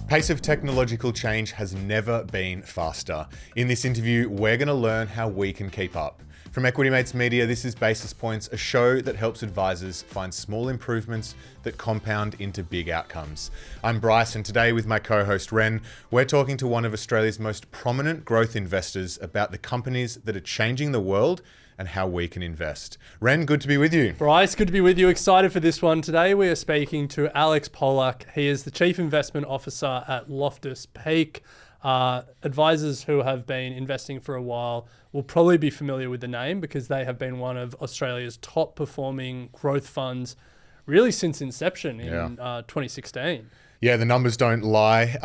Pace of technological change has never been faster. In this interview, we're going to learn how we can keep up. From Equity Mates Media, this is Basis Points, a show that helps advisors find small improvements that compound into big outcomes. I'm Bryce, and today with my co-host Ren, we're talking to one of Australia's most prominent growth investors about the companies that are changing the world and how we can invest. Ren, good to be with you. Bryce, good to be with you. Excited for this one. Today we are speaking to Alex Pollak. He is the Chief Investment Officer at Loftus Peak. Advisors who have been investing for a while will probably be familiar with the name because they have been one of Australia's top performing growth funds really since inception in 2016. Yeah, the numbers don't lie.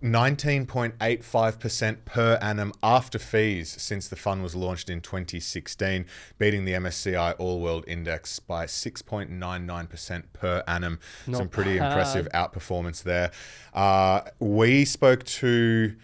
19.85% per annum after fees since the fund was launched in 2016, beating the MSCI All World Index by 6.99% per annum. Some pretty impressive outperformance there. We spoke to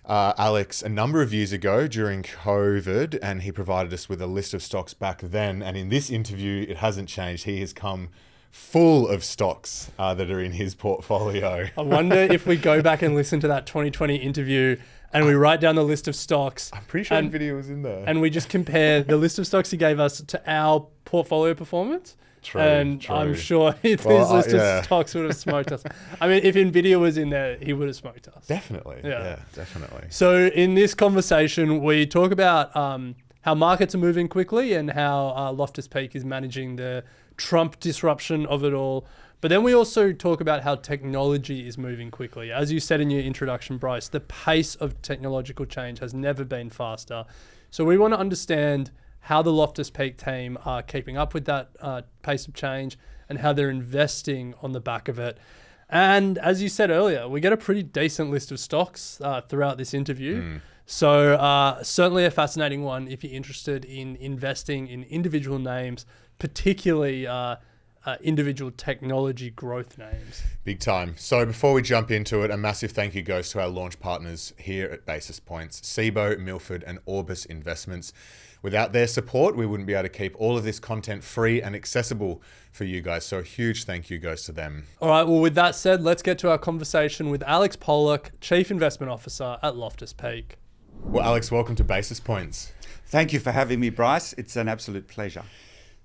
Alex a number of years ago during COVID, and he provided us with a list of stocks back then. And in this interview, it hasn't changed. He has come full of stocks that are in his portfolio. I wonder if we go back and listen to that 2020 interview and we write down the list of stocks. I'm pretty sure Nvidia was in there. And we just compare the list of stocks he gave us to our portfolio performance. True. I'm sure this list of stocks would have smoked us. I mean, if Nvidia was in there, he would have smoked us. Definitely. Yeah, definitely. So in this conversation, we talk about how markets are moving quickly and how Loftus Peak is managing the Trump disruption of it all. But then we also talk about how technology is moving quickly. As you said in your introduction, Bryce, the pace of technological change has never been faster. So we want to understand how the Loftus Peak team are keeping up with that pace of change and how they're investing on the back of it. And as you said earlier, we get a pretty decent list of stocks throughout this interview. So certainly a fascinating one if you're interested in investing in individual names, particularly individual technology growth names. Big time. So before we jump into it, a massive thank you goes to our launch partners here at Basis Points, Cboe, Milford and Orbis Investments. Without their support, we wouldn't be able to keep all of this content free and accessible for you guys. So a huge thank you goes to them. All right, well, with that said, let's get to our conversation with Alex Pollak, Chief Investment Officer at Loftus Peak. Well, Alex, welcome to Basis Points. Thank you for having me, Bryce. It's an absolute pleasure.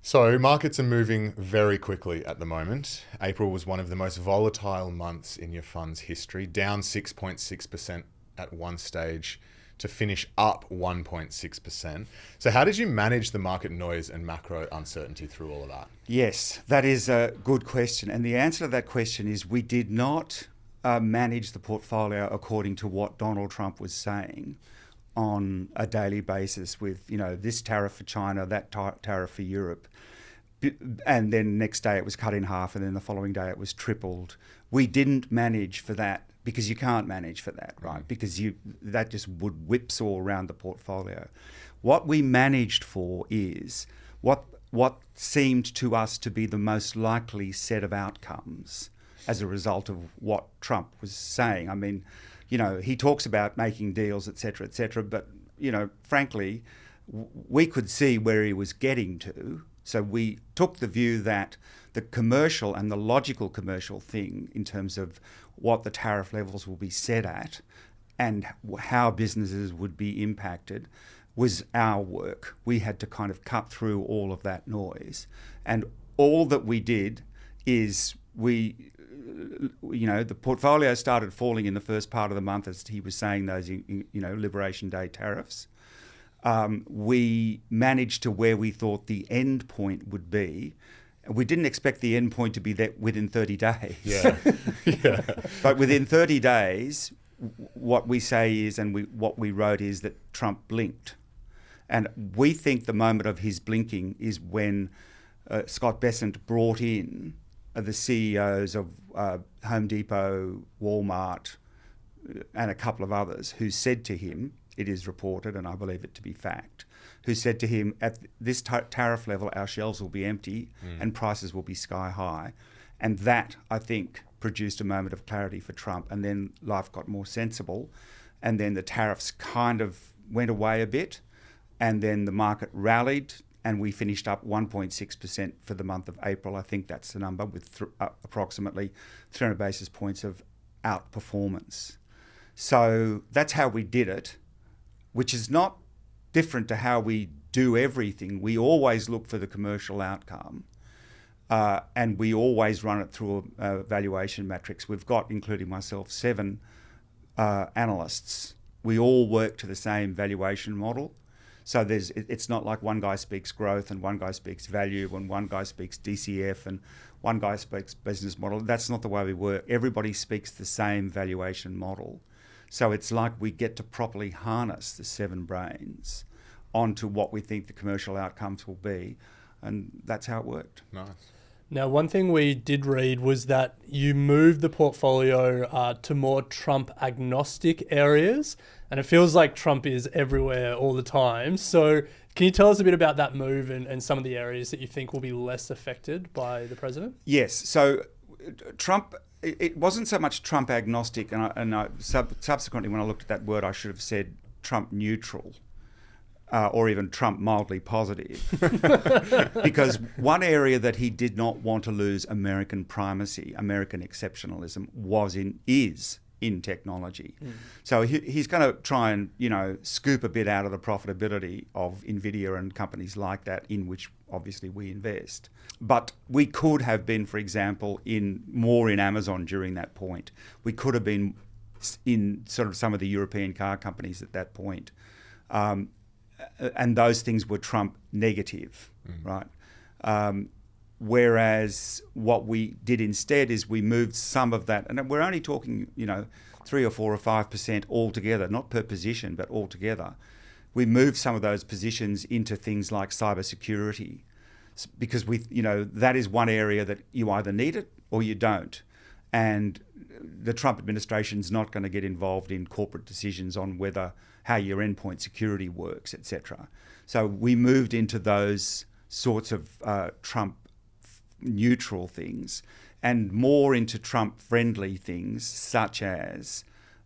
So markets are moving very quickly at the moment. April was one of the most volatile months in your fund's history, down 6.6% at one stage to finish up 1.6%. So how did you manage the market noise and macro uncertainty through all of that? Yes, that is a good question. And the answer to that question is we did not manage the portfolio according to what Donald Trump was saying on a daily basis with, this tariff for China, that tariff for Europe. And then next day it was cut in half, and then the following day it was tripled. We didn't manage for that because you can't manage for that, right? Because that just would whipsaw around the portfolio. What we managed for is what seemed to us to be the most likely set of outcomes as a result of what Trump was saying. I mean, he talks about making deals, et cetera, but, frankly, we could see where he was getting to. So we took the view that the commercial and the logical commercial thing in terms of what the tariff levels will be set at and how businesses would be impacted was our work. We had to kind of cut through all of that noise. And all that we did is the portfolio started falling in the first part of the month as he was saying those, Liberation Day tariffs. We managed to where we thought the end point would be. We didn't expect the end point to be that within 30 days. Yeah. But within 30 days, what we say is, and what we wrote is that Trump blinked. And we think the moment of his blinking is when Scott Bessent brought in the CEOs of Home Depot, Walmart, and a couple of others who said to him, it is reported, and I believe it to be fact, who said to him, at this tariff level, our shelves will be empty and prices will be sky high. And that, I think, produced a moment of clarity for Trump. And then life got more sensible. And then the tariffs kind of went away a bit. And then the market rallied and we finished up 1.6% for the month of April. I think that's the number, with approximately 300 basis points of outperformance. So that's how we did it, which is not different to how we do everything. We always look for the commercial outcome, and we always run it through a valuation matrix. We've got, including myself, 7 analysts. We all work to the same valuation model. So it's not like one guy speaks growth and one guy speaks value and one guy speaks DCF and one guy speaks business model. That's not the way we work. Everybody speaks the same valuation model. So it's like we get to properly harness the 7 brains onto what we think the commercial outcomes will be. And that's how it worked. Nice. Now, one thing we did read was that you moved the portfolio to more Trump-agnostic areas, and it feels like Trump is everywhere all the time. So can you tell us a bit about that move and some of the areas that you think will be less affected by the president? Yes. So Trump, it wasn't so much Trump-agnostic, subsequently when I looked at that word, I should have said Trump-neutral. Or even Trump mildly positive, because one area that he did not want to lose American primacy, American exceptionalism, is in technology. So he's going to try and scoop a bit out of the profitability of Nvidia and companies like that, in which obviously we invest. But we could have been, for example, more in Amazon during that point. We could have been in sort of some of the European car companies at that point. And those things were Trump negative, right? Whereas what we did instead is we moved some of that, and we're only talking, 3 or 4 or 5% altogether, not per position, but altogether. We moved some of those positions into things like cybersecurity, because that is one area that you either need it or you don't. And the Trump administration's not going to get involved in corporate decisions on how your endpoint security works, etc. So we moved into those sorts of Trump-neutral things and more into Trump-friendly things, such as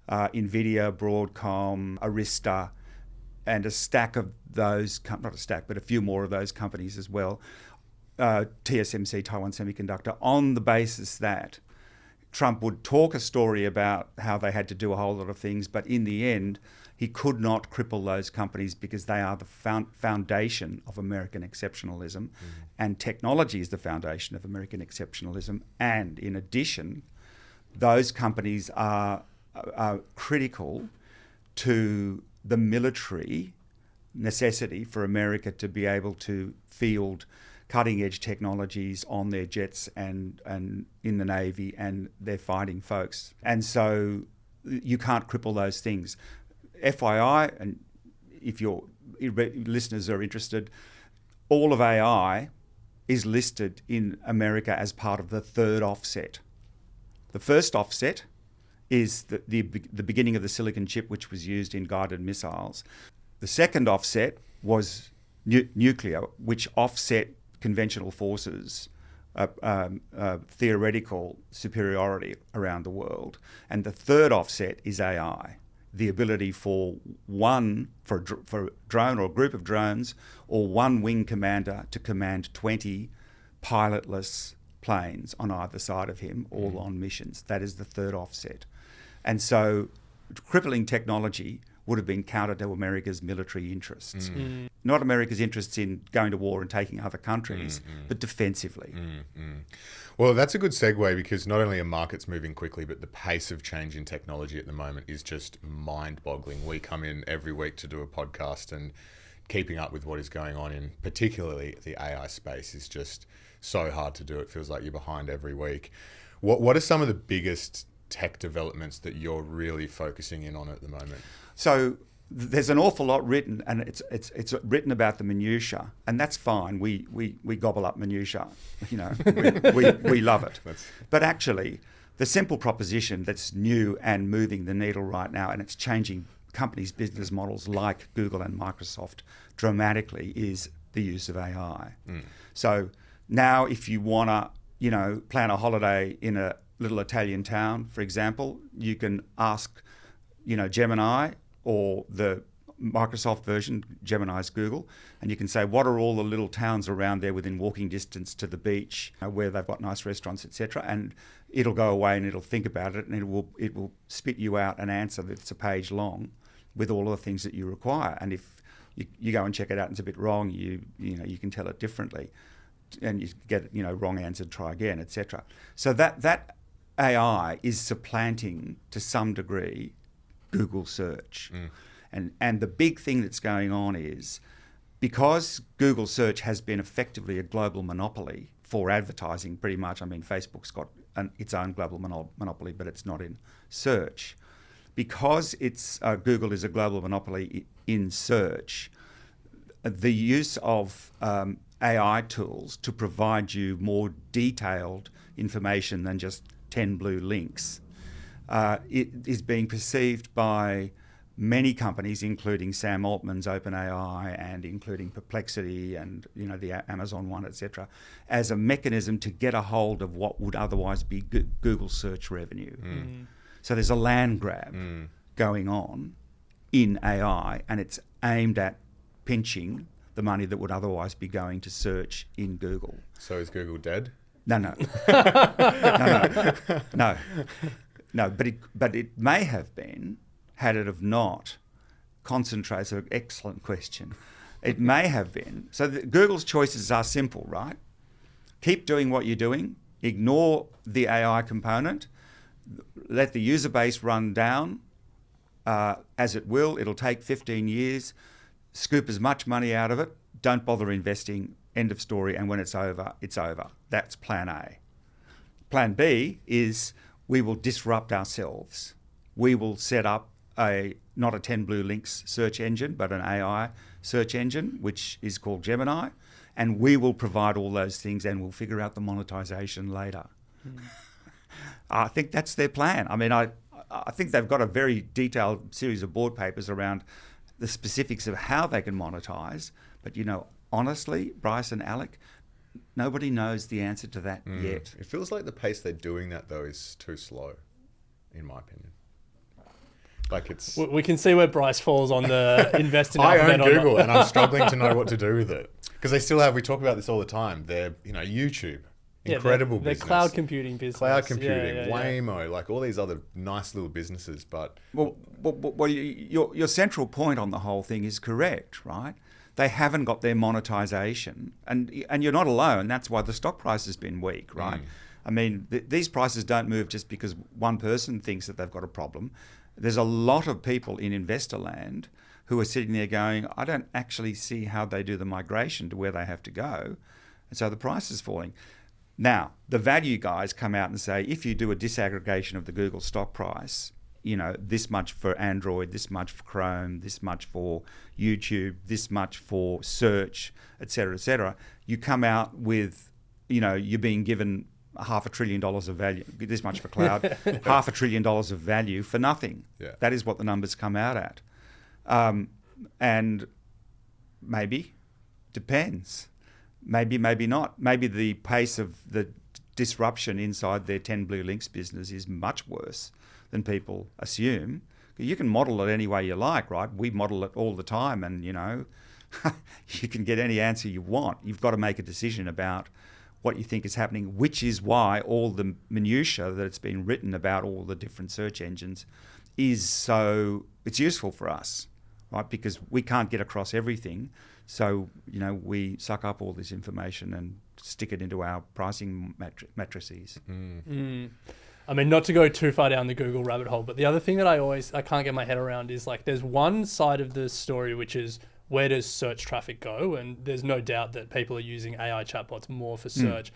Nvidia, Broadcom, Arista, and a stack of those, not a stack, but a few more of those companies as well, TSMC, Taiwan Semiconductor, on the basis that Trump would talk a story about how they had to do a whole lot of things, but in the end, he could not cripple those companies because they are the foundation of American exceptionalism, and technology is the foundation of American exceptionalism. And in addition, those companies are critical to the military necessity for America to be able to field cutting-edge technologies on their jets and in the Navy and their fighting folks. And so you can't cripple those things. FYI, and if your listeners are interested, all of AI is listed in America as part of the 3rd offset. The first offset is the beginning of the silicon chip, which was used in guided missiles. The second offset was nuclear, which offset conventional forces, theoretical superiority around the world. And the third offset is AI, the ability for a drone or a group of drones or one wing commander to command 20 pilotless planes on either side of him, all on missions. That is the third offset. And so crippling technology would have been counter to America's military interests. Not America's interests in going to war and taking other countries, but defensively. Well, that's a good segue, because not only are markets moving quickly, but the pace of change in technology at the moment is just mind-boggling. We come in every week to do a podcast, and keeping up with what is going on in particularly the AI space is just so hard to do. It feels like you're behind every week. What are some of the biggest tech developments that you're really focusing in on at the moment? So there's an awful lot written, and it's written about the minutiae, and that's fine. We gobble up minutiae, we love it. But actually, the simple proposition that's new and moving the needle right now, and it's changing companies' business models like Google and Microsoft dramatically, is the use of AI. So now, if you want to, plan a holiday in a little Italian town, for example, you can ask, Gemini or the Microsoft version, Gemini's Google, and you can say, what are all the little towns around there within walking distance to the beach where they've got nice restaurants, etc. And it'll go away and it'll think about it, and it will spit you out an answer that's a page long with all of the things that you require. And if you go and check it out and it's a bit wrong, you can tell it differently, and you get wrong answer, try again, etc. So that AI is supplanting to some degree Google search. And the big thing that's going on is, because Google search has been effectively a global monopoly for advertising pretty much. I mean, Facebook's got its own global monopoly, but it's not in search. Because Google is a global monopoly in search, the use of AI tools to provide you more detailed information than just 10 blue links it is being perceived by many companies, including Sam Altman's OpenAI and including Perplexity and the Amazon one, etc., as a mechanism to get a hold of what would otherwise be Google search revenue. So there's a land grab going on in AI, and it's aimed at pinching the money that would otherwise be going to search in Google. So is Google dead? No. No, but it may have been, had it have not concentrated. So, excellent question. It may have been. So Google's choices are simple, right? Keep doing what you're doing, ignore the AI component, let the user base run down as it will. It'll take 15 years, scoop as much money out of it, don't bother investing, end of story, and when it's over, it's over. That's plan A. Plan B is we will disrupt ourselves. We will set up not a 10 blue links search engine, but an AI search engine, which is called Gemini, and we will provide all those things, and we'll figure out the monetization later. I think that's their plan. I mean, I think they've got a very detailed series of board papers around the specifics of how they can monetize, but honestly, Bryce and Alec, nobody knows the answer to that yet. It feels like the pace they're doing that, though, is too slow, in my opinion. Like it's... We can see where Bryce falls on the invest in I Alphabet own Google, and I'm struggling to know what to do with it. Because they still have, we talk about this all the time, they're, YouTube. Incredible business. They're cloud computing business. Cloud computing, Waymo, like all these other nice little businesses, but... Well, your central point on the whole thing is correct, right? They haven't got their monetization, and you're not alone. That's why the stock price has been weak, right? I mean, these prices don't move just because one person thinks that they've got a problem. There's a lot of people in investor land who are sitting there going, I don't actually see how they do the migration to where they have to go. And so the price is falling. Now, the value guys come out and say, if you do a disaggregation of the Google stock price, this much for Android, this much for Chrome, this much for YouTube, this much for search, et cetera, you come out with, you're being given $500 billion of value, this much for cloud, $500 billion of value for nothing. Yeah. That is what the numbers come out at. And maybe, depends. Maybe not. Maybe the pace of the disruption inside their 10 blue links business is much worse than people assume. You can model it any way you like, right? We model it all the time, and you can get any answer you want. You've got to make a decision about what you think is happening, which is why all the minutiae that's been written about all the different search engines it's useful for us, right? Because we can't get across everything. So, we suck up all this information and stick it into our pricing matrices. I mean, not to go too far down the Google rabbit hole, but the other thing that I can't get my head around is like, there's one side of the story, which is where does search traffic go? And there's no doubt that people are using AI chatbots more for search.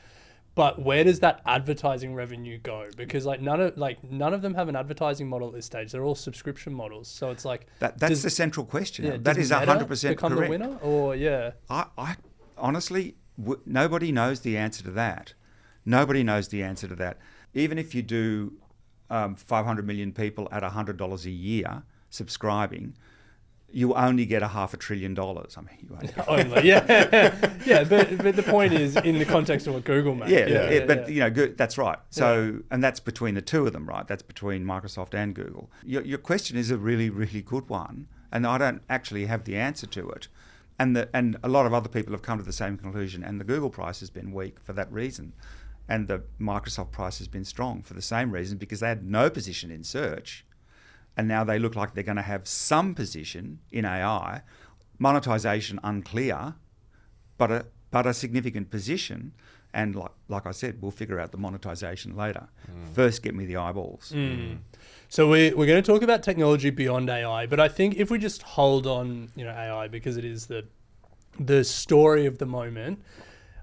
But where does that advertising revenue go? Because none of them have an advertising model at this stage. They're all subscription models. So it's like that's the central question. Yeah, that is 100% become correct. The winner, or I honestly, nobody knows the answer to that. Nobody knows the answer to that. Even if you do 500 million people at $100 a year subscribing, you only get $500 billion. I mean, you only get only, yeah. But the point is in the context of what Google made. But that's right. So, and that's between the two of them, right? That's between Microsoft and Google. Your question is a really, really good one, and I don't actually have the answer to it. And a lot of other people have come to the same conclusion, and the Google price has been weak for that reason. And the Microsoft price has been strong for the same reason, because they had no position in search, and now they look like they're going to have some position in AI. Monetization unclear, but a significant position. And like I said, we'll figure out the monetization later. First, get me the eyeballs. So we're going to talk about technology beyond AI, but I think if we just hold on, AI, because it is the story of the moment.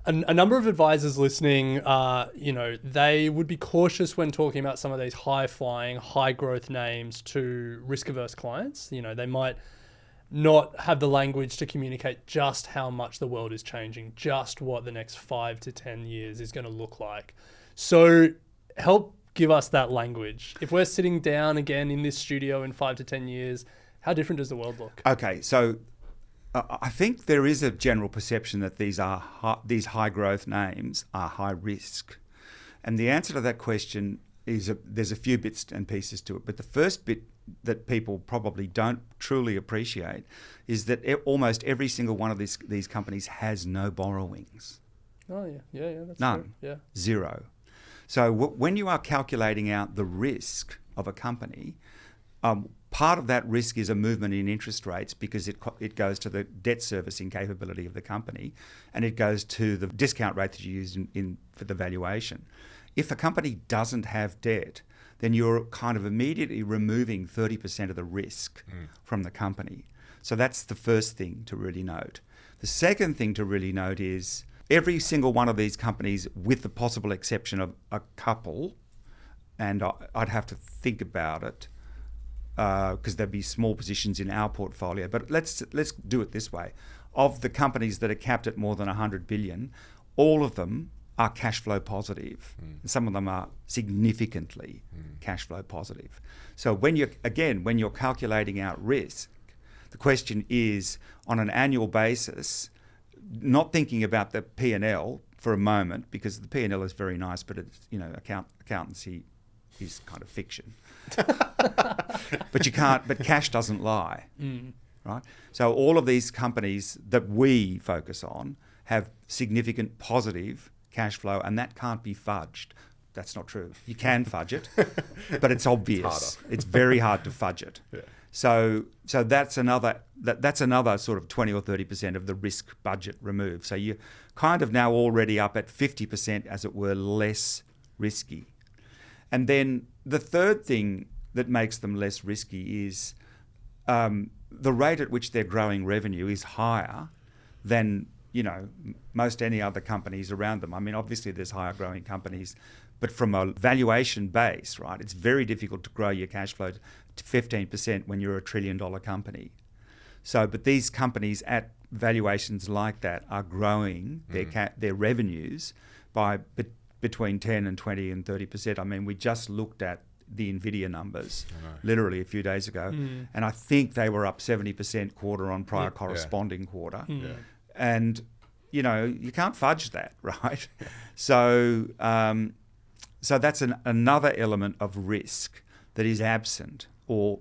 A number of advisors listening, they would be cautious when talking about some of these high-flying, high-growth names to risk-averse clients. They might not have the language to communicate just how much the world is changing, just what the next 5 to 10 years is going to look like. So help give us that language. If we're sitting down again in this studio in 5 to 10 years, how different does the world look? Okay, so I think there is a general perception that these high growth names are high risk. And the answer to that question is there's a few bits and pieces to it. But the first bit that people probably don't truly appreciate is that almost every single one of these companies has no borrowings. Oh, yeah, that's none. True. Yeah. Zero. So when you are calculating out the risk of a company, part of that risk is a movement in interest rates, because it goes to the debt servicing capability of the company, and it goes to the discount rate that you use for the valuation. If a company doesn't have debt, then you're kind of immediately removing 30% of the risk from the company. So that's the first thing to really note. The second thing to really note is every single one of these companies, with the possible exception of a couple, and I'd have to think about it, because there'd be small positions in our portfolio. But let's do it this way. Of the companies that are capped at more than 100 billion, all of them are cash flow positive. And some of them are significantly cash flow positive. So when you're calculating out risk, the question is, on an annual basis, not thinking about the P&L for a moment, because the P&L is very nice, but it's, accountancy is kind of fiction. But cash doesn't lie, right? So all of these companies that we focus on have significant positive cash flow, and that can't be fudged. That's not true. You can fudge it, but it's obvious. It's very hard to fudge it. Yeah. So that's another sort of 20 or 30% of the risk budget removed. So you're kind of now already up at 50%, as it were, less risky. And then the third thing that makes them less risky is the rate at which they're growing revenue is higher than most any other companies around them. I mean, obviously there's higher growing companies, but from a valuation base, right, it's very difficult to grow your cash flow to 15% when you're $1 trillion company. So, but these companies at valuations like that are growing their revenues by between 10 and 20 and 30%. I mean, we just looked at the Nvidia numbers literally a few days ago, and I think they were up 70% quarter on prior corresponding quarter. Yeah. And, you can't fudge that, right? So that's another element of risk that is absent, or,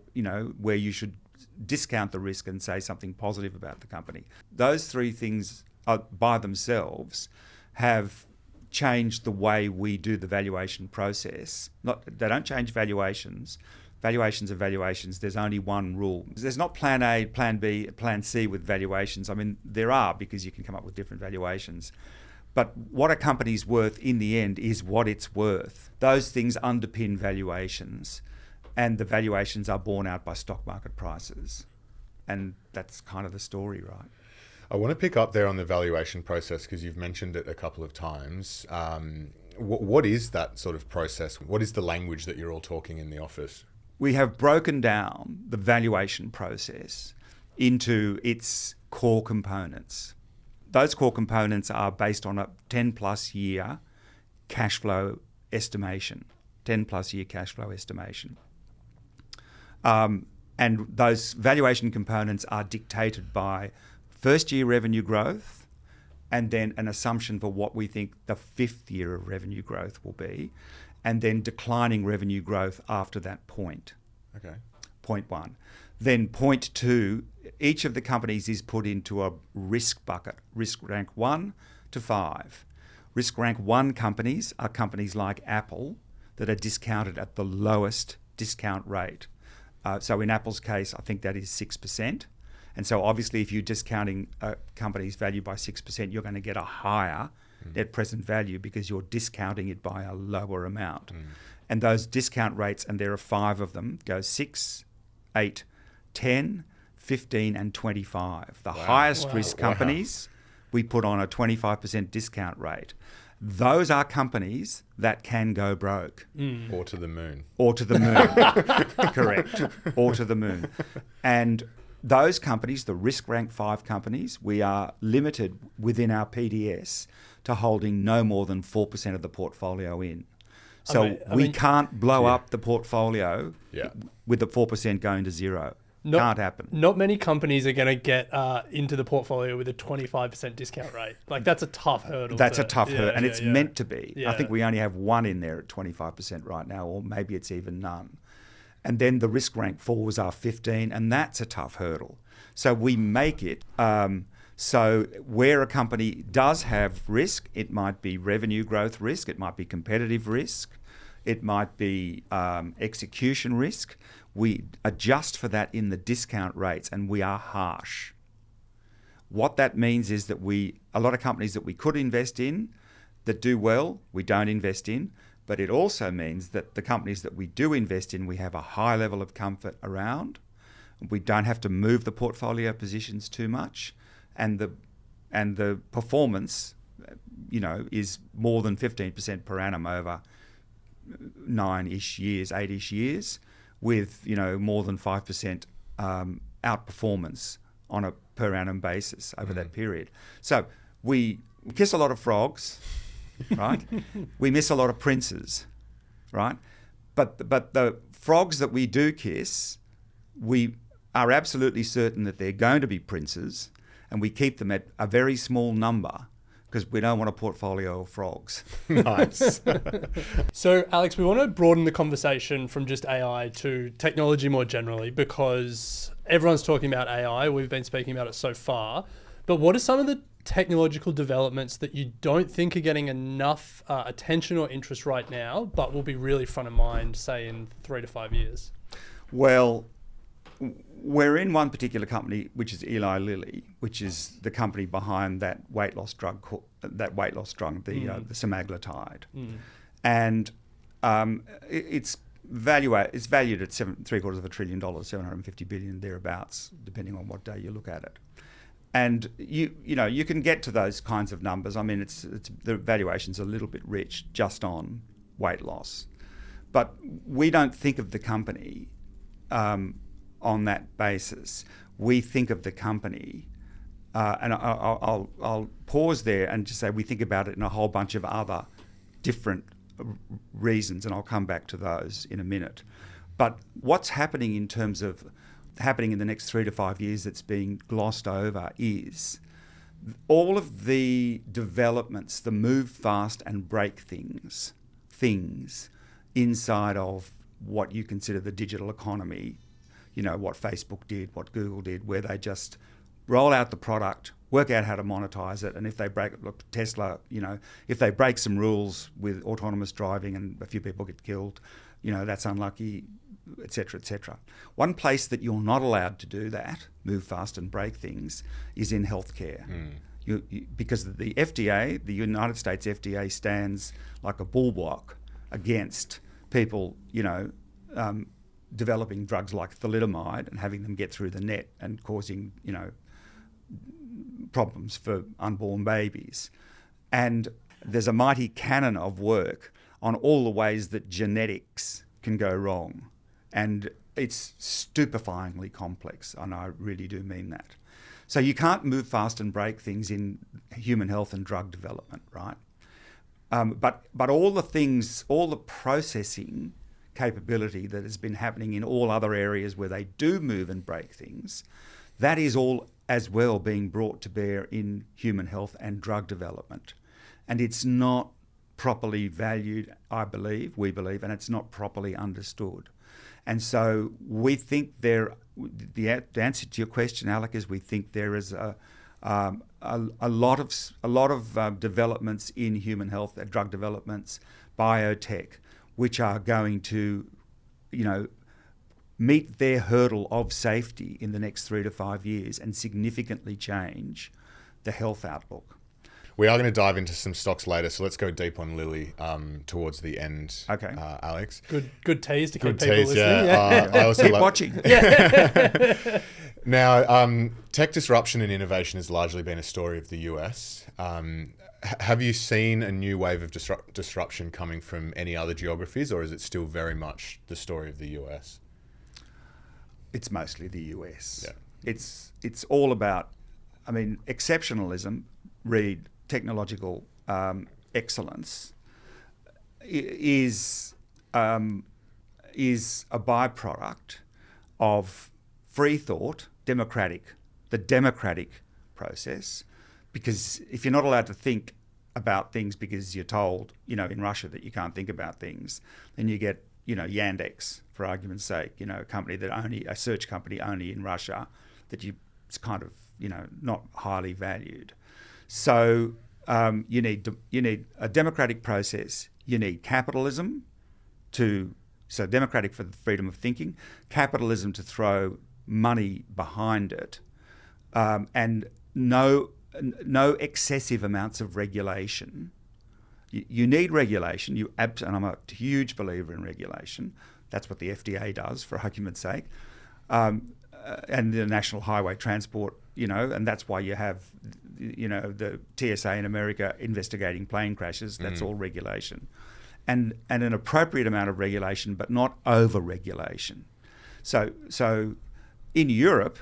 where you should discount the risk and say something positive about the company. Those three things by themselves have changed the way we do the valuation process. They don't change valuations. Valuations are valuations. There's only one rule. There's not plan A, plan B, plan C with valuations. I mean, there are, because you can come up with different valuations. But what a company's worth in the end is what it's worth. Those things underpin valuations, and the valuations are borne out by stock market prices. And that's kind of the story, right? I want to pick up there on the valuation process, because you've mentioned it a couple of times. What is that sort of process? What is the language that you're all talking in the office? We have broken down the valuation process into its core components. Those core components are based on a 10 plus year cash flow estimation. And those valuation components are dictated by first year revenue growth, and then an assumption for what we think the fifth year of revenue growth will be, and then declining revenue growth after that point. Okay. point one. Then point two, each of the companies is put into a risk bucket, risk rank 1 to 5. Risk rank 1 companies are companies like Apple that are discounted at the lowest discount rate. So in Apple's case, I think that is 6%. And so obviously if you're discounting a company's value by 6%, you're going to get a higher net present value because you're discounting it by a lower amount. And those discount rates, and there are 5 of them, go 6, 8, 10, 15 and 25. The highest risk companies, we put on a 25% discount rate. Those are companies that can go broke. Or to the moon. Or to the moon. Correct. Or to the moon. And those companies, the risk rank 5 companies, we are limited within our PDS to holding no more than 4% of the portfolio in. So we can't blow up the portfolio with the 4% going to zero. Can't happen. Not many companies are going to get into the portfolio with a 25% discount rate. Like, that's a tough hurdle. That's a tough hurdle, and it's meant to be. I think we only have 1 in there at 25% right now, or maybe it's even none. And then the risk rank 4s are 15, and that's a tough hurdle. So we make it so where a company does have risk, it might be revenue growth risk, it might be competitive risk, it might be execution risk. We adjust for that in the discount rates, and we are harsh. What that means is that a lot of companies that we could invest in that do well, we don't invest in. But it also means that the companies that we do invest in, we have a high level of comfort around. We don't have to move the portfolio positions too much, and the performance, is more than 15% per annum over 9-ish years, 8-ish years, with more than 5% outperformance on a per annum basis over that period. So we kiss a lot of frogs, right? We miss a lot of princes, right? But the frogs that we do kiss, we are absolutely certain that they're going to be princes, and we keep them at a very small number because we don't want a portfolio of frogs. Nice. So, Alex, we want to broaden the conversation from just AI to technology more generally, because everyone's talking about AI. We've been speaking about it so far. But what are some of the technological developments that you don't think are getting enough attention or interest right now, but will be really front of mind, say, in 3 to 5 years? Well, we're in one particular company, which is Eli Lilly, which is the company behind that weight loss drug, the semaglutide, and it's valued at $7.75 trillion, $750 billion thereabouts, depending on what day you look at it. And you can get to those kinds of numbers. I mean, it's the valuation's a little bit rich just on weight loss, but we don't think of the company on that basis. We think of the company, and I'll pause there and just say we think about it in a whole bunch of other different reasons, and I'll come back to those in a minute. But what's happening in terms of happening in the next 3 to 5 years that's being glossed over is all of the developments, the move fast and break things inside of what you consider the digital economy, what Facebook did, what Google did, where they just roll out the product, work out how to monetize it, and if they Tesla, if they break some rules with autonomous driving and a few people get killed, that's unlucky, etc., etc. One place that you're not allowed to do that, move fast and break things, is in healthcare. Because the FDA, the United States FDA, stands like a bulwark against people, developing drugs like thalidomide and having them get through the net and causing, problems for unborn babies. And there's a mighty canon of work on all the ways that genetics can go wrong. And it's stupefyingly complex, and I really do mean that. So you can't move fast and break things in human health and drug development, right? But all the processing capability that has been happening in all other areas where they do move and break things, that is all as well being brought to bear in human health and drug development. And it's not properly valued, we believe, and it's not properly understood. And so we think the answer to your question, Alec, is we think there is a lot of developments in human health, drug developments, biotech, which are going to, meet their hurdle of safety in the next 3 to 5 years and significantly change the health outlook. We are going to dive into some stocks later, so let's go deep on Lilly towards the end. Okay, Alex. Good tease to keep people listening. Yeah. I also keep watching. Now, tech disruption and innovation has largely been a story of the US. Have you seen a new wave of disruption coming from any other geographies, or is it still very much the story of the US? It's mostly the US. Yeah. It's all about, exceptionalism, read technological excellence, is a byproduct of free thought, the democratic process. Because if you're not allowed to think about things because you're told, in Russia that you can't think about things, then you get, Yandex, for argument's sake, a search company only in Russia that it's kind of, not highly valued. So you need a democratic process. You need capitalism so democratic for the freedom of thinking, capitalism to throw money behind it, and no excessive amounts of regulation. You need regulation. And I'm a huge believer in regulation. That's what the FDA does, for argument's sake, and the National Highway Transport. And that's why you have, the TSA in America investigating plane crashes. That's all regulation, and an appropriate amount of regulation, but not over-regulation. So in Europe,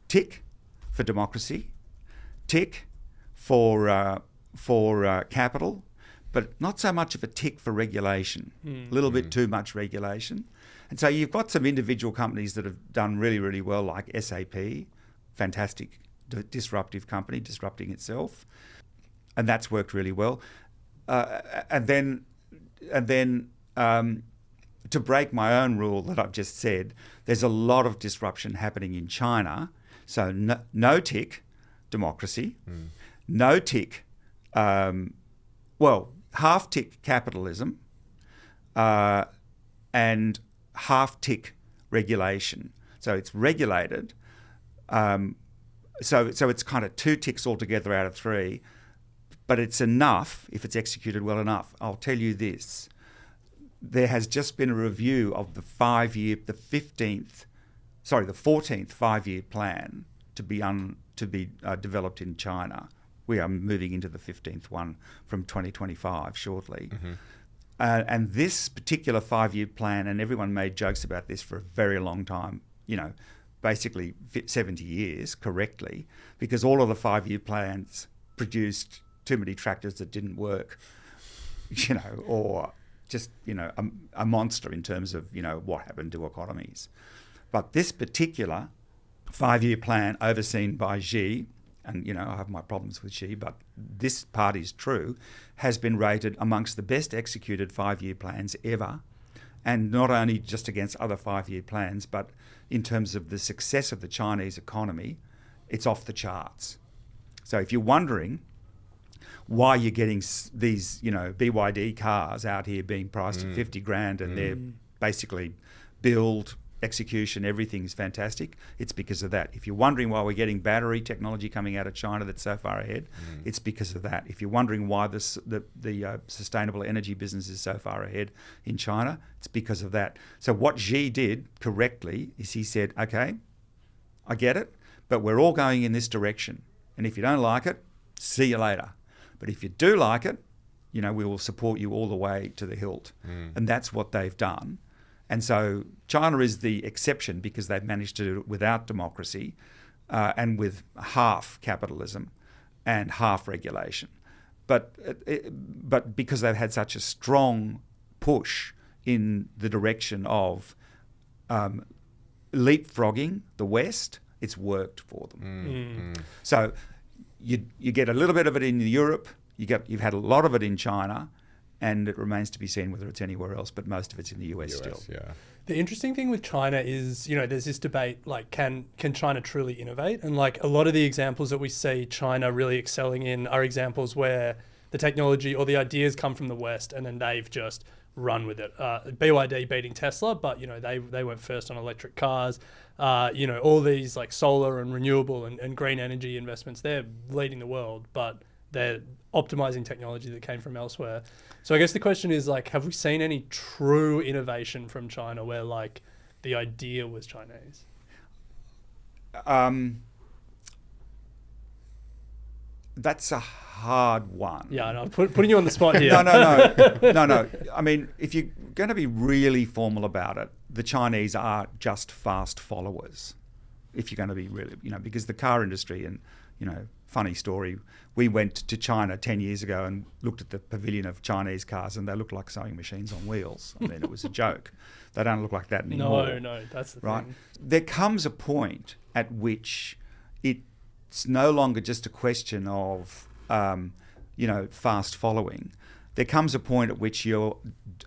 tick for democracy, tick for capital, but not so much of a tick for regulation. A little bit too much regulation. And so you've got some individual companies that have done really, really well, like SAP, fantastic disruptive company, disrupting itself, and that's worked really well. And then to break my own rule that I've just said, there's a lot of disruption happening in China. So no tick, democracy, no tick, half tick capitalism, and half tick regulation. So it's regulated. So it's kind of 2 ticks altogether out of 3, but it's enough if it's executed well enough. I'll tell you this: there has just been a review of the 14th 5-year plan to be developed in China. We are moving into the 15th one from 2025 shortly. And this particular 5-year plan, and everyone made jokes about this for a very long time, basically 70 years correctly, because all of the 5-year plans produced too many tractors that didn't work, or just, a monster in terms of, what happened to economies. But this particular 5-year plan, overseen by Xi, and, I have my problems with Xi, but this part is true, has been rated amongst the best executed 5-year plans ever. And not only just against other 5-year plans, but in terms of the success of the Chinese economy, it's off the charts. So if you're wondering why you're getting these, BYD cars out here being priced at 50 grand and they're basically build, execution, everything's fantastic, it's because of that. If you're wondering why we're getting battery technology coming out of China that's so far ahead, it's because of that. If you're wondering why the sustainable energy business is so far ahead in China, it's because of that. So what Xi did correctly is he said, okay, I get it, but we're all going in this direction. And if you don't like it, see you later. But if you do like it, we will support you all the way to the hilt. And that's what they've done. And so China is the exception because they've managed to do it without democracy and with half capitalism and half regulation. But because they've had such a strong push in the direction of leapfrogging the West, it's worked for them. So you get a little bit of it in Europe. You've had a lot of it in China. and it remains to be seen whether it's anywhere else, but most of it's in the US still. Yeah. The interesting thing with China is, there's this debate, like, can China truly innovate? And like a lot of the examples that we see China really excelling in are examples where the technology or the ideas come from the West and then they've just run with it. BYD beating Tesla, but they went first on electric cars. All these like solar and renewable and green energy investments, they're leading the world, but they're optimizing technology that came from elsewhere. So I guess the question is, like, have we seen any true innovation from China where like the idea was Chinese? That's a hard one. Yeah, I know. Putting you on the spot here. No. I mean, if you're going to be really formal about it, the Chinese are just fast followers. If you're going to be really, because the car industry and, funny story, we went to China 10 years ago and looked at the pavilion of Chinese cars and they looked like sewing machines on wheels. I mean, it was a joke. They don't look like that anymore. No, that's the right? thing. There comes a point at which it's no longer just a question of, fast following. There comes a point at which your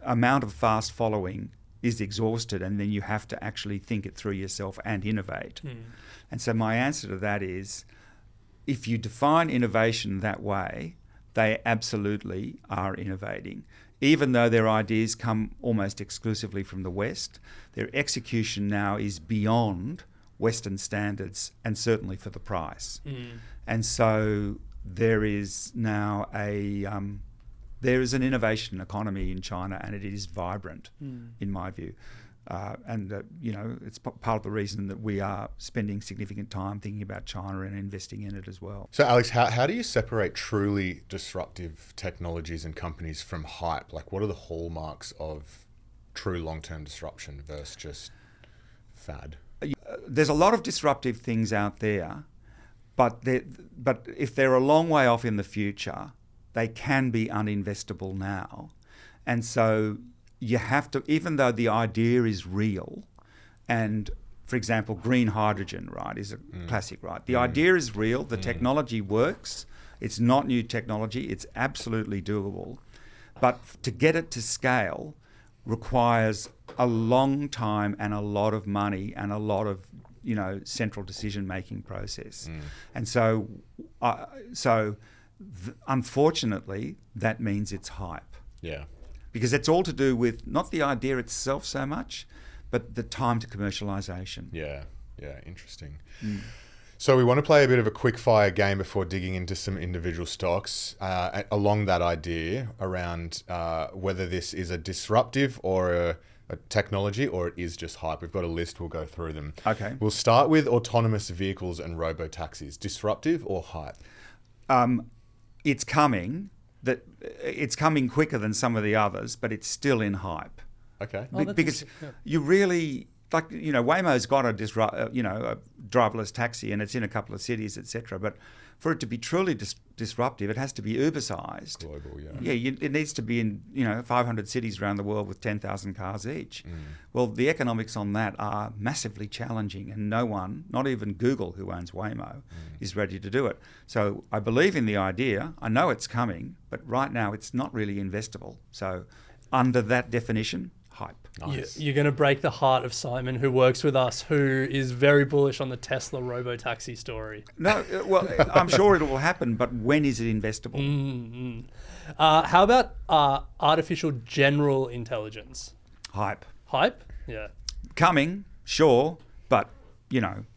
amount of fast following is exhausted and then you have to actually think it through yourself and innovate. And so my answer to that is, if you define innovation that way, they absolutely are innovating. Even though their ideas come almost exclusively from the West, their execution now is beyond Western standards and certainly for the price. And so there is now there is an innovation economy in China and it is vibrant in my view. It's part of the reason that we are spending significant time thinking about China and investing in it as well. So Alex, how do you separate truly disruptive technologies and companies from hype? Like, what are the hallmarks of true long-term disruption versus just fad? There's a lot of disruptive things out there, but if they're a long way off in the future, they can be uninvestable now. And so you have to, even though the idea is real, and for example, green hydrogen, right, is a classic, right? The idea is real, the technology works, it's not new technology, it's absolutely doable. But to get it to scale requires a long time and a lot of money and a lot of, central decision-making process. And so, unfortunately, that means it's hype. Yeah. Because it's all to do with not the idea itself so much, but the time to commercialisation. Yeah, interesting. So we want to play a bit of a quickfire game before digging into some individual stocks along that idea around whether this is a disruptive or a technology or it is just hype. We've got a list, we'll go through them. Okay. We'll start with autonomous vehicles and robo-taxis. Disruptive or hype? It's coming. It's coming quicker than some of the others, but it's still in hype. Okay. Because you really, Waymo's got a driverless taxi and it's in a couple of cities, etc. But for it to be truly disruptive, it has to be Uber-sized. Global, yeah. Yeah, it needs to be in 500 cities around the world with 10,000 cars each. Well, the economics on that are massively challenging, and no one, not even Google, who owns Waymo, is ready to do it. So I believe in the idea. I know it's coming, but right now it's not really investable. So under that definition, hype. Nice. You're going to break the heart of Simon, who works with us, who is very bullish on the Tesla robo-taxi story. No, well, I'm sure it will happen, but when is it investable? How about artificial general intelligence? Hype. Hype? Yeah. Coming, sure, but,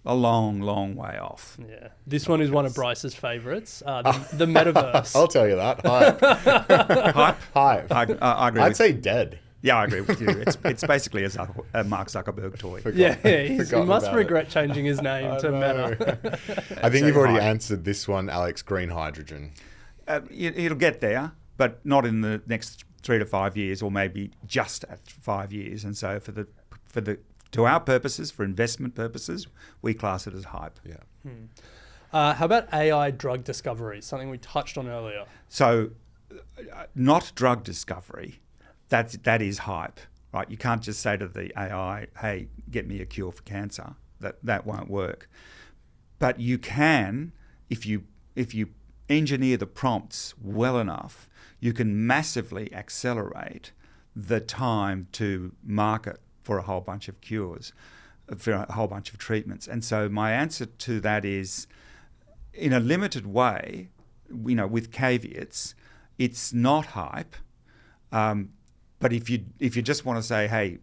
a long, long way off. Yeah. This one is one of Bryce's favourites, the metaverse. I'll tell you that. Hype. Hype? Hype. I agree I'd with say dead. Yeah, I agree with you. It's basically a Mark Zuckerberg toy. He must regret changing his name to Meta. I think you've already answered this one, Alex. Green hydrogen. It'll get there, but not in the next 3 to 5 years, or maybe just at 5 years. And so to our purposes, for investment purposes, we class it as hype. Yeah. How about AI drug discovery? Something we touched on earlier. So, not drug discovery. That is hype, right? You can't just say to the AI, "Hey, get me a cure for cancer." That won't work. But you can, if you engineer the prompts well enough, you can massively accelerate the time to market for a whole bunch of cures, for a whole bunch of treatments. And so my answer to that is, in a limited way, with caveats, it's not hype. But if you just want to say, hey,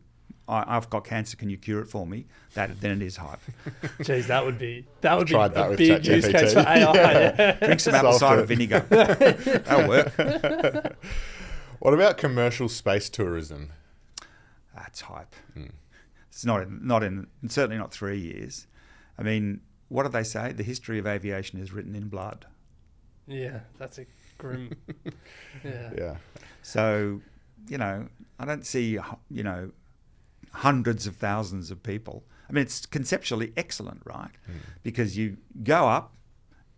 I've got cancer, can you cure it for me? Then it is hype. Jeez, that would be Tried that a with big use case for AI. Yeah. Drink some apple cider vinegar. That'll work. What about commercial space tourism? That's hype. It's certainly not 3 years. I mean, what do they say? The history of aviation is written in blood. Yeah, that's a grim. Yeah. So, I don't see, hundreds of thousands of people. I mean, it's conceptually excellent, right? Because you go up,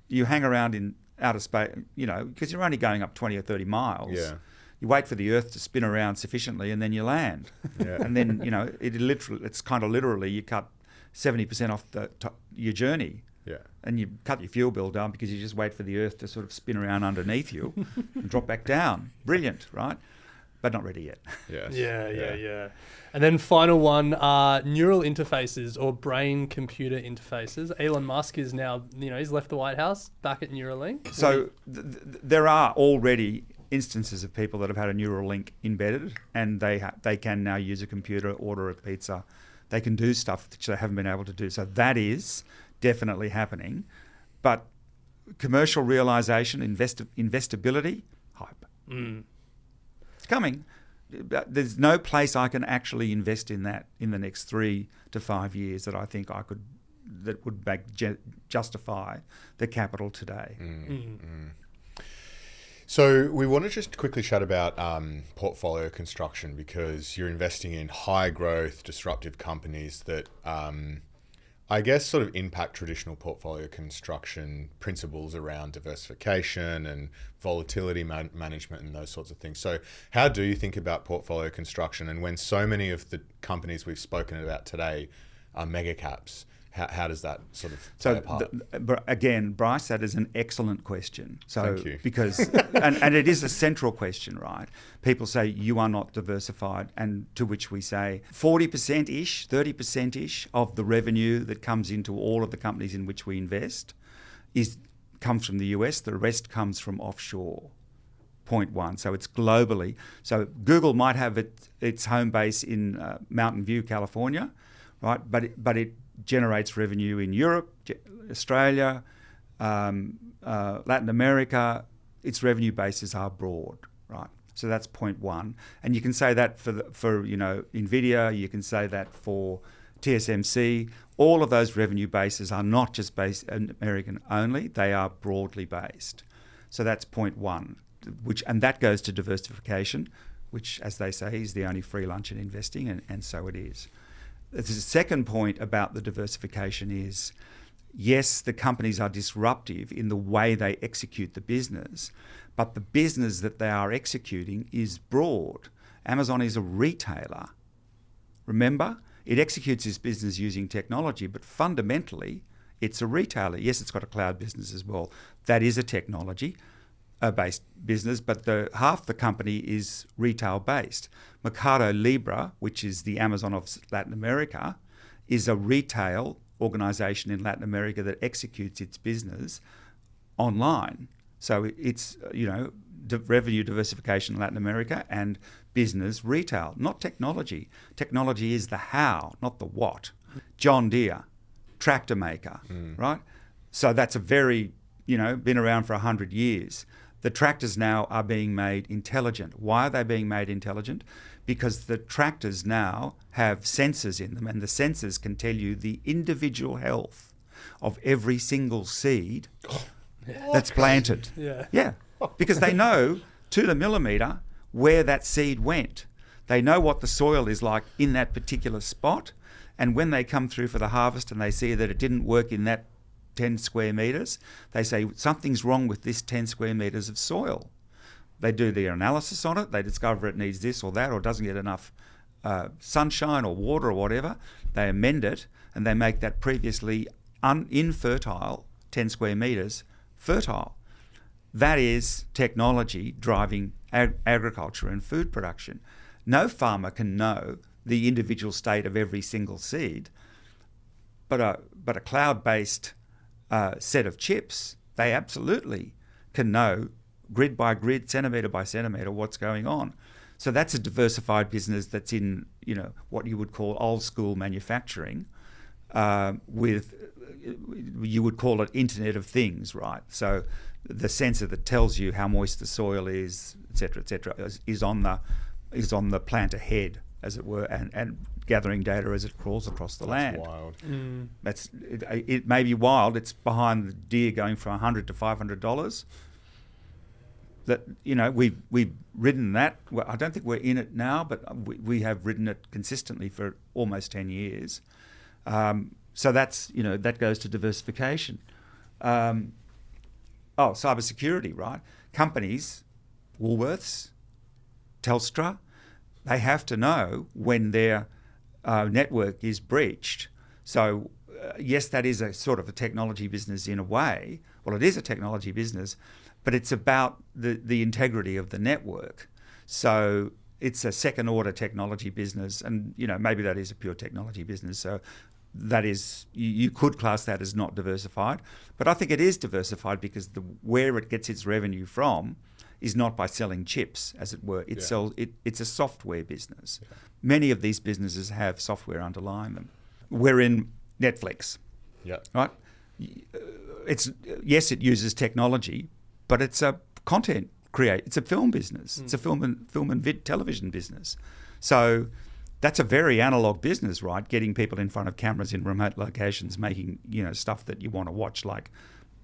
you hang around in outer space, because you're only going up 20 or 30 miles. Yeah. You wait for the Earth to spin around sufficiently, and then you land. Yeah. And then, it's kind of literally you cut 70% off your journey. Yeah. And you cut your fuel bill down because you just wait for the Earth to sort of spin around underneath you and drop back down. Brilliant, right? But not ready yet. Yes. Yeah. And then final one, neural interfaces or brain-computer interfaces. Elon Musk is now, he's left the White House, back at Neuralink. So there are already instances of people that have had a neural link embedded, and they can now use a computer, order a pizza. They can do stuff which they haven't been able to do. So that is definitely happening. But commercial realization, investability, hype. It's coming. There's no place I can actually invest in that in the next 3 to 5 years that I think that would justify the capital today. So we want to just quickly chat about portfolio construction, because you're investing in high growth, disruptive companies that I guess sort of impact traditional portfolio construction principles around diversification and volatility management and those sorts of things. So how do you think about portfolio construction? And when so many of the companies we've spoken about today are mega caps, how does that sort of play a part? Again, Bryce, that is an excellent question. So, Thank you. Because, and it is a central question, right? People say you are not diversified, and to which we say 40%-ish, 30%-ish of the revenue that comes into all of the companies in which we invest comes from the US. The rest comes from offshore. Point one. So it's globally. So Google might have its home base in Mountain View, California, right? But it generates revenue in Europe, Australia, Latin America. Its revenue bases are broad, right? So that's point one. And you can say that for Nvidia. You can say that for TSMC. All of those revenue bases are not just based American only; they are broadly based. So that's point one. And that goes to diversification, which, as they say, is the only free lunch in investing, and so it is. The second point about the diversification is, yes, the companies are disruptive in the way they execute the business, but the business that they are executing is broad. Amazon is a retailer. Remember, it executes its business using technology, but fundamentally, it's a retailer. Yes, it's got a cloud business as well. That is a technology-based business, but half the company is retail-based. Mercado Libre, which is the Amazon of Latin America, is a retail organization in Latin America that executes its business online. So it's, revenue diversification in Latin America and business retail, not technology. Technology is the how, not the what. John Deere, tractor maker, right? So that's a very, been around for 100 years. The tractors now are being made intelligent. Why are they being made intelligent? Because the tractors now have sensors in them, and the sensors can tell you the individual health of every single seed that's planted. Yeah. Because they know to the millimetre where that seed went. They know what the soil is like in that particular spot, and when they come through for the harvest and they see that it didn't work in that 10 square metres, they say something's wrong with this 10 square metres of soil. They do their analysis on it. They discover it needs this or that, or doesn't get enough sunshine or water or whatever. They amend it, and they make that previously infertile 10 square metres fertile. that is technology driving agriculture and food production. No farmer can know the individual state of every single seed, but a cloud-based set of chips, they absolutely can know grid by grid, centimetre by centimetre, what's going on. So that's a diversified business that's in, what you would call old school manufacturing, with, you would call it Internet of Things, right? So the sensor that tells you how moist the soil is, et cetera, is on the plant ahead, as it were, and gathering data as it crawls across the land. That's wild. It may be wild. It's behind the deer going from $100 to $500. That we've ridden that. Well, I don't think we're in it now, but we have ridden it consistently for almost 10 years. So that's that goes to diversification. Cybersecurity, right? Companies, Woolworths, Telstra, they have to know when their network is breached. So yes, that is a sort of a technology business in a way. Well, it is a technology business, but it's about the integrity of the network. So it's a second order technology business, and maybe that is a pure technology business. So that is, you could class that as not diversified, but I think it is diversified because where it gets its revenue from is not by selling chips, as it were. It's a software business. Yeah. Many of these businesses have software underlying them. We're in Netflix, right? It uses technology, but it's a content it's a film business. It's a film and television business. So that's a very analog business, right? Getting people in front of cameras in remote locations, making stuff that you want to watch, like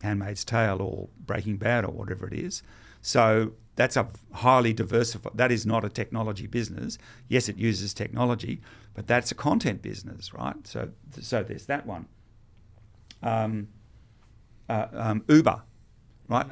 Handmaid's Tale or Breaking Bad or whatever it is. So that's a highly diversified. That is not a technology business. Yes, it uses technology, but that's a content business, right? So there's that one. Uber, right?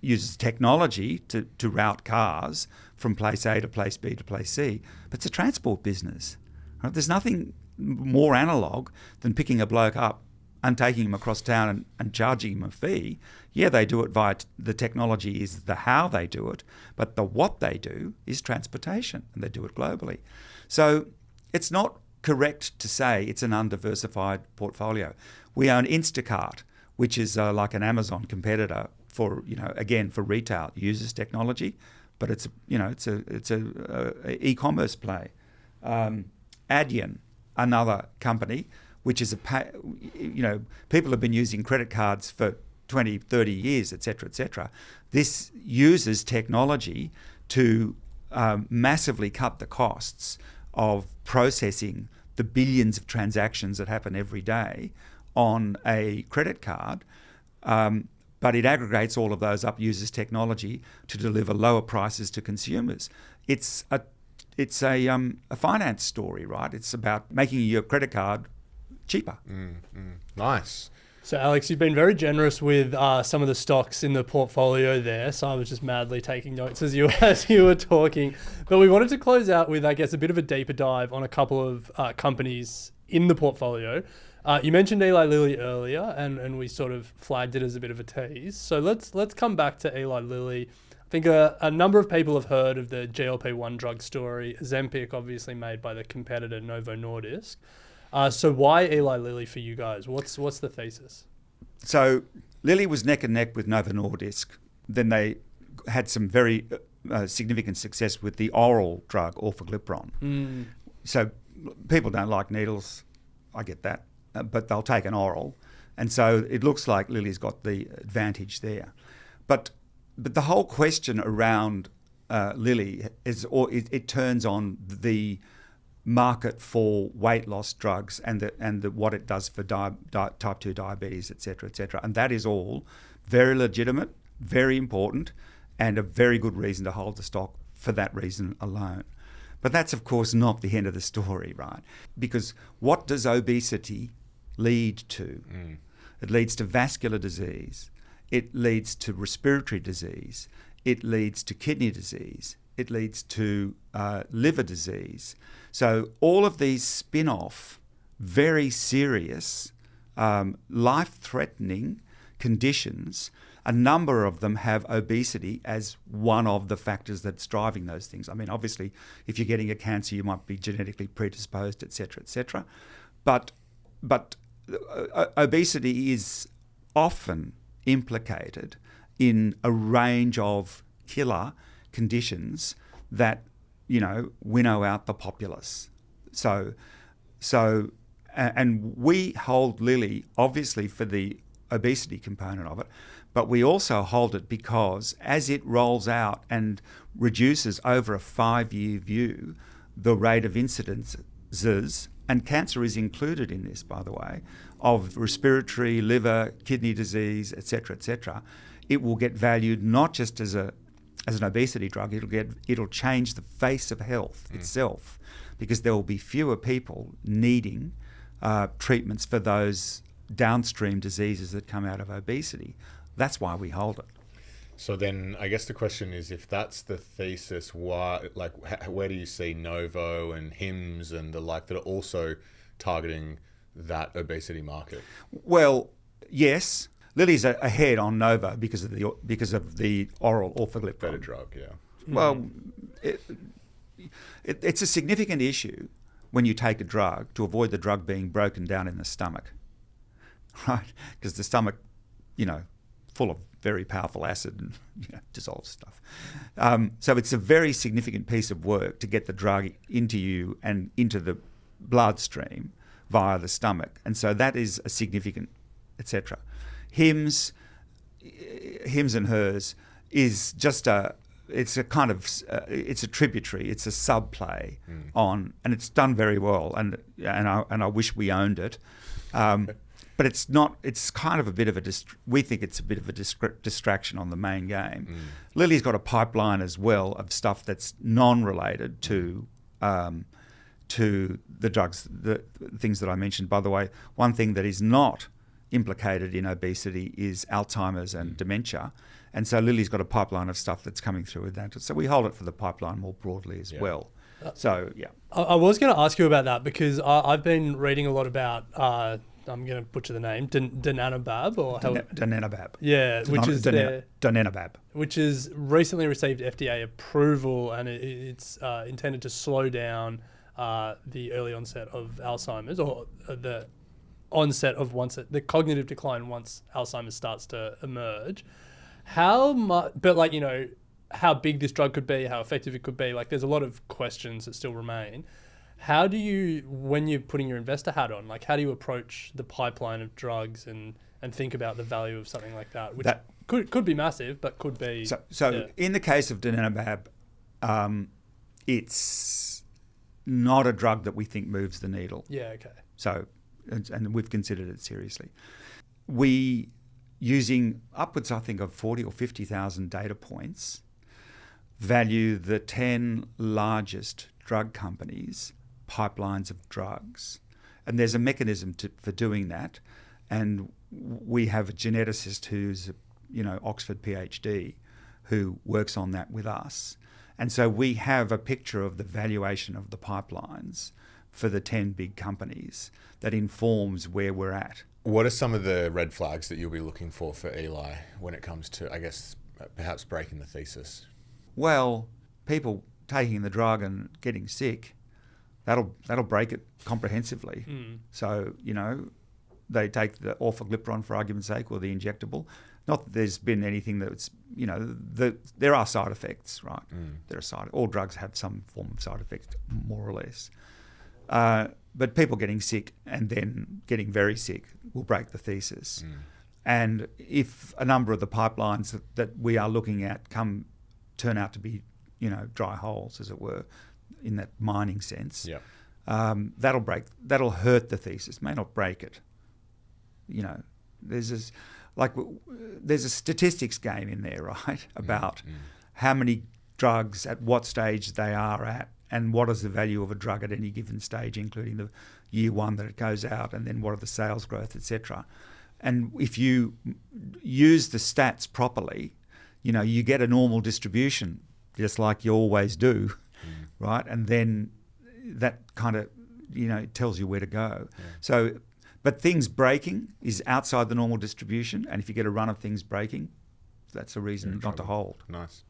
Uses technology to route cars from place A to place B to place C, but it's a transport business. Right? There's nothing more analog than picking a bloke up and taking him across town and charging him a fee. Yeah, they do it via the technology is the how they do it, but the what they do is transportation, and they do it globally. So it's not correct to say it's an undiversified portfolio. We own Instacart, which is like an Amazon competitor for for retail. It uses technology, but it's a e-commerce play. Adyen, another company, which is people have been using credit cards for 20, 30 years, et cetera. This uses technology to massively cut the costs of processing the billions of transactions that happen every day on a credit card. But it aggregates all of those up, uses technology to deliver lower prices to consumers. It's a finance story, right? It's about making your credit card cheaper. Nice. So Alex, you've been very generous with some of the stocks in the portfolio there. So I was just madly taking notes as you were talking. But we wanted to close out with, I guess, a bit of a deeper dive on a couple of companies in the portfolio. You mentioned Eli Lilly earlier, and we sort of flagged it as a bit of a tease. So let's come back to Eli Lilly. I think a number of people have heard of the GLP-1 drug story. Ozempic, obviously made by the competitor Novo Nordisk. So why Eli Lilly for you guys? What's the thesis? So Lilly was neck and neck with Novo Nordisk. Then they had some very significant success with the oral drug orforglipron. So people don't like needles. I get that. But they'll take an oral. And so it looks like Lilly's got the advantage there. But the whole question around Lilly it turns on the market for weight loss drugs and what it does for type 2 diabetes, et cetera, et cetera. And that is all very legitimate, very important, and a very good reason to hold the stock for that reason alone. But that's, of course, not the end of the story, right? Because what does obesity lead to? It leads to vascular disease. It leads to respiratory disease. It leads to kidney disease. It leads to liver disease. So all of these spin-off, very serious, life-threatening conditions a number of them have obesity as one of the factors that's driving those things. I mean, obviously, if you're getting a cancer, you might be genetically predisposed, et cetera, et cetera. But obesity is often implicated in a range of killer conditions that, winnow out the populace. And we hold Lilly, obviously, for the obesity component of it, but we also hold it because as it rolls out and reduces over a 5-year view the rate of incidences, and cancer is included in this, by the way, of respiratory, liver, kidney disease, et cetera, it will get valued not just as an obesity drug, it'll change the face of health itself, because there will be fewer people needing treatments for those downstream diseases that come out of obesity. That's why we hold it. So then I guess the question is, if that's the thesis, why, where do you see Novo and Hims and the like that are also targeting that obesity market? Well, yes, Lilly's ahead on Novo because of the oral orforglipron. Better drug, yeah. Well, it's a significant issue when you take a drug to avoid the drug being broken down in the stomach, right? Because the stomach, full of very powerful acid and dissolves stuff. So it's a very significant piece of work to get the drug into you and into the bloodstream via the stomach. And so that is a significant, etc. Hims and Hers is just it's a tributary, it's a sub-play on, and it's done very well, and I wish we owned it. But it's not. It's kind of a bit of we think it's a bit of a distraction on the main game. Lilly's got a pipeline as well of stuff that's non-related to the drugs, the things that I mentioned. By the way, one thing that is not implicated in obesity is Alzheimer's and dementia, and so Lilly's got a pipeline of stuff that's coming through with that. So we hold it for the pipeline more broadly as well. So yeah, I was going to ask you about that because I've been reading a lot about. I'm going to butcher the name, donanemab or donanemab. Yeah, donanemab, which has recently received FDA approval, and it's intended to slow down the early onset of Alzheimer's, or the onset of the cognitive decline once Alzheimer's starts to emerge. How much? But how big this drug could be, how effective it could be. There's a lot of questions that still remain. How do you, when you're putting your investor hat on, how do you approach the pipeline of drugs and think about the value of something like that, which could be massive, but could be... So in the case of donanemab, it's not a drug that we think moves the needle. Yeah, okay. So, and we've considered it seriously. We, using upwards, I think, of 40 or 50,000 data points, value the 10 largest drug companies' pipelines of drugs. And there's a mechanism for doing that. And we have a geneticist who's, Oxford PhD, who works on that with us. And so we have a picture of the valuation of the pipelines for the 10 big companies that informs where we're at. What are some of the red flags that you'll be looking for Eli when it comes to, I guess, perhaps breaking the thesis? Well, people taking the drug and getting sick, that'll break it comprehensively. So, they take the orforglipron, for argument's sake, or the injectable. Not that there's been anything that's, there are side effects, right? There are all drugs have some form of side effect, more or less. But people getting sick and then getting very sick will break the thesis. And if a number of the pipelines that we are looking at turn out to be, dry holes, as it were, in that mining sense, that'll hurt the thesis. May not break it. There's a statistics game in there, right? About how many drugs at what stage they are at, and what is the value of a drug at any given stage, including the year one that it goes out, and then what are the sales growth, etc. And if you use the stats properly, you get a normal distribution, just like you always do, right? And then that kind of, tells you where to go. So, but things breaking is outside the normal distribution, and if you get a run of things breaking, that's a reason not to hold. Nice.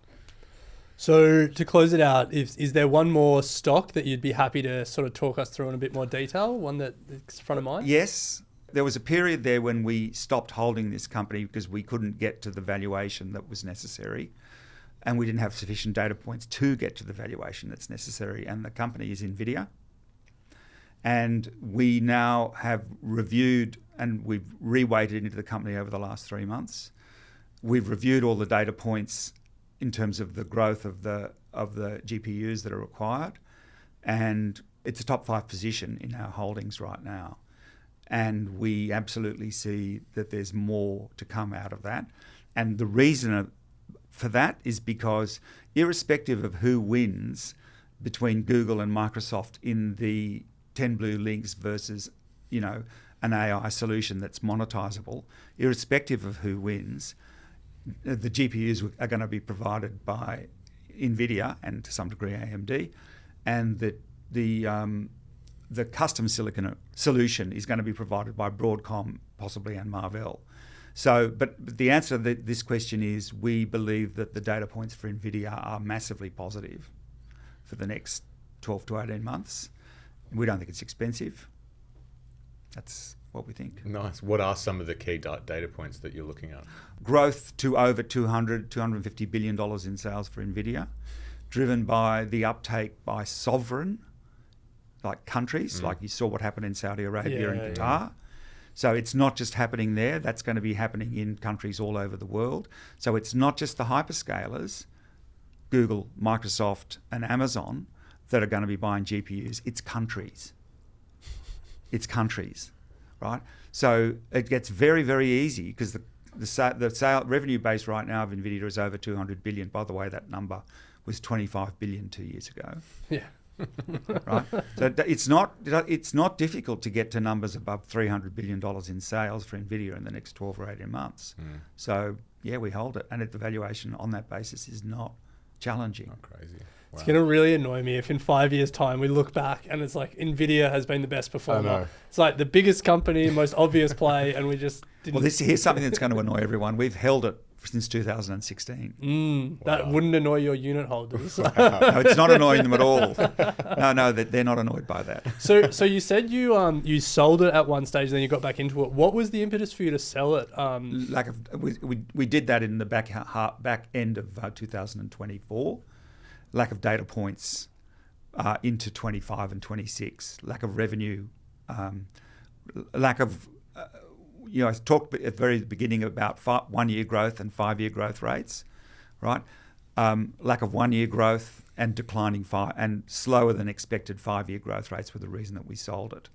So to close it out, is there one more stock that you'd be happy to sort of talk us through in a bit more detail? One that is front of mind? Yes. There was a period there when we stopped holding this company because we couldn't get to the valuation that was necessary, and we didn't have sufficient data points to get to the valuation that's necessary. And the company is Nvidia. And we now have reviewed, and we've reweighted into the company over the last 3 months. We've reviewed all the data points in terms of the growth of the GPUs that are required, and it's a top 5 position in our holdings right now. And we absolutely see that there's more to come out of that. And the reason for that is because irrespective of who wins between Google and Microsoft in the 10 blue links versus, an AI solution that's monetizable, irrespective of who wins, the GPUs are going to be provided by Nvidia and to some degree AMD, and the custom silicon solution is going to be provided by Broadcom, possibly, and Marvell. So, but the answer to this question is we believe that the data points for Nvidia are massively positive for the next 12 to 18 months. We don't think it's expensive. That's what we think. Nice. What are some of the key data points that you're looking at? Growth to over $250 billion in sales for Nvidia, driven by the uptake by sovereign, like countries, like you saw what happened in Saudi Arabia and Qatar. Yeah. So it's not just happening there, that's going to be happening in countries all over the world. So it's not just the hyperscalers, Google, Microsoft, and Amazon, that are going to be buying GPUs. It's countries. It's countries, right? So it gets very, very easy because the sale revenue base right now of Nvidia is over 200 billion. By the way, that number was 25 billion 2 years ago. Yeah. Right. So it's not difficult to get to numbers above $300 billion in sales for Nvidia in the next 12 or 18 months. So yeah, we hold it, and the valuation on that basis is not challenging. Not crazy. Wow. It's going to really annoy me if in 5 years' time we look back and it's like Nvidia has been the best performer. It's like the biggest company, most obvious play, and we just didn't. Well, here's something that's going to annoy everyone. We've held it since 2016. That wouldn't annoy your unit holders. No, it's not annoying them at all. No, they're not annoyed by that. So you said you sold it at one stage, then you got back into it. What was the impetus for you to sell it? We did that in the back end of 2024. Lack of data points into 25 and 26. Lack of revenue. Lack of I talked at the very beginning about 1 year growth and 5 year growth rates, right? Lack of 1 year growth and declining and slower than expected 5 year growth rates were the reason that we sold it.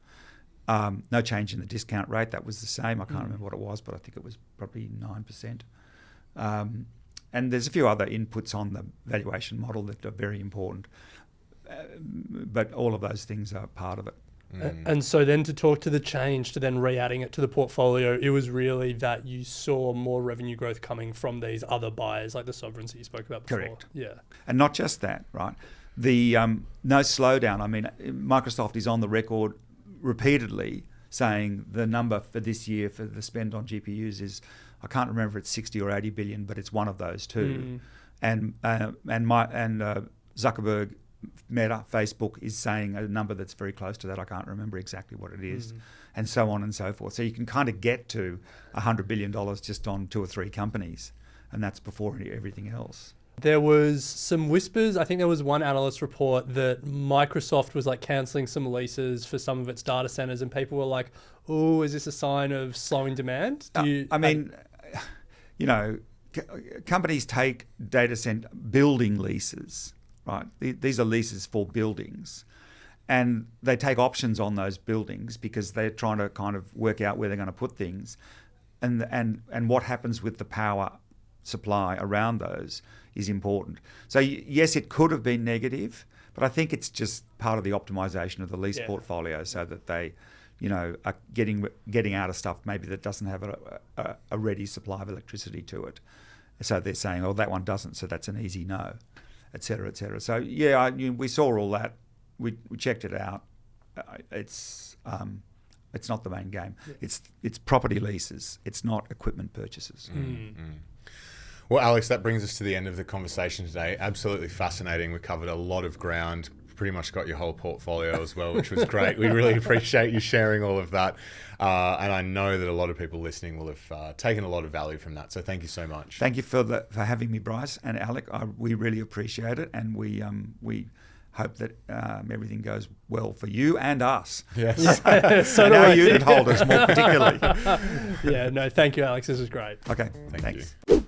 No change in the discount rate. That was the same. I can't remember what it was, but I think it was probably 9%. And there's a few other inputs on the valuation model that are very important. But all of those things are part of it. And so then to talk to the change to then re-adding it to the portfolio, it was really that you saw more revenue growth coming from these other buyers, like the sovereigns that you spoke about before. Correct. Yeah. And not just that, right? The no slowdown. I mean, Microsoft is on the record repeatedly saying the number for this year for the spend on GPUs is, I can't remember if it's 60 or 80 billion, but it's one of those two. And Zuckerberg, Meta, Facebook is saying a number that's very close to that. I can't remember exactly what it is, and so on and so forth. So you can kind of get to $100 billion just on 2 or 3 companies, and that's before everything else. There was some whispers. I think there was one analyst report that Microsoft was like cancelling some leases for some of its data centers, and people were like, "Oh, is this a sign of slowing demand?" Companies take data center building leases, right? These are leases for buildings, and they take options on those buildings because they're trying to kind of work out where they're going to put things, and what happens with the power supply around those is important. So yes, it could have been negative, but I think it's just part of the optimization of the lease portfolio, so that they, are getting out of stuff maybe that doesn't have a ready supply of electricity to it. So they're saying, oh, that one doesn't, so that's an easy no, et cetera, et cetera. So yeah, we saw all that. We checked it out. It's not the main game. Yeah. It's property leases. It's not equipment purchases. Well, Alex, that brings us to the end of the conversation today. Absolutely fascinating. We covered a lot of ground, pretty much got your whole portfolio as well, which was great. We really appreciate you sharing all of that. And I know that a lot of people listening will have taken a lot of value from that. So thank you so much. Thank you for having me, Bryce and Alec. We really appreciate it. And we hope that everything goes well for you and us. Yes. So and do our I. unit holders more particularly. Yeah, no, thank you, Alex. This was great. Okay, Thank thanks. you.